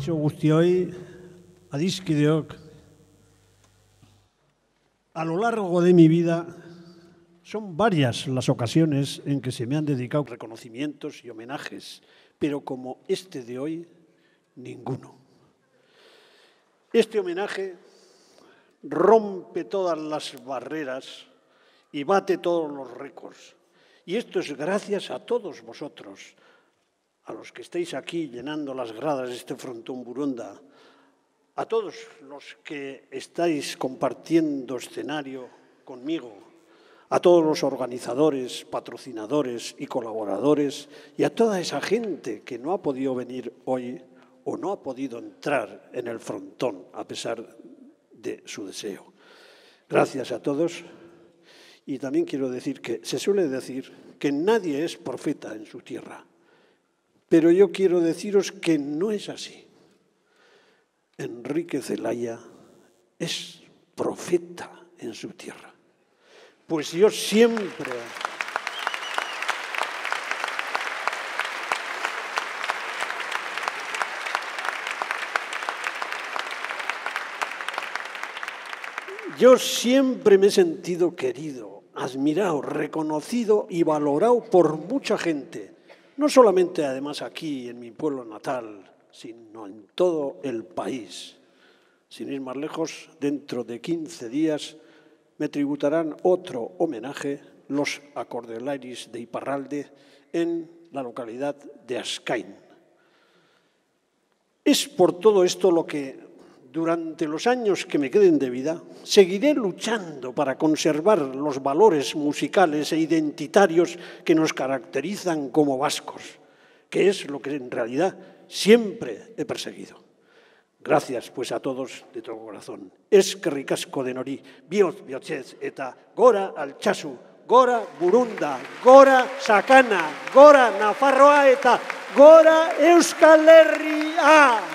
Kaixo guztioi, adiskideok. A lo largo de mi vida son varias las ocasiones en que se me han dedicado reconocimientos y homenajes, pero como este de hoy, ninguno. Este homenaje rompe todas las barreras y bate todos los récords. Y esto es gracias a todos vosotros, a los que estáis aquí llenando las gradas de este frontón Burunda, a todos los que estáis compartiendo escenario conmigo, a todos los organizadores, patrocinadores y colaboradores, y a toda esa gente que no ha podido venir hoy o no ha podido entrar en el frontón a pesar de su deseo. Gracias a todos. Y también quiero decir que se suele decir que nadie es profeta en su tierra. Pero yo quiero deciros que no es así. Enrique Celaya es profeta en su tierra. Pues yo siempre... Yo siempre me he sentido querido, admirado, reconocido y valorado por mucha gente. No solamente, además, aquí, en mi pueblo natal, sino en todo el país. Sin ir más lejos, dentro de 15 días me tributarán otro homenaje los Acordelaris de Iparralde en la localidad de Ascaín. Es por todo esto lo que, durante los años que me queden de vida, seguiré luchando para conservar los valores musicales e identitarios que nos caracterizan como vascos, que es lo que en realidad siempre he perseguido. Gracias, pues, a todos de todo corazón. Eskerrik asko denori, bihotz bihotzez eta gora Altsasu, gora Burunda, gora Sakana, gora Nafarroa eta gora Euskal Herria!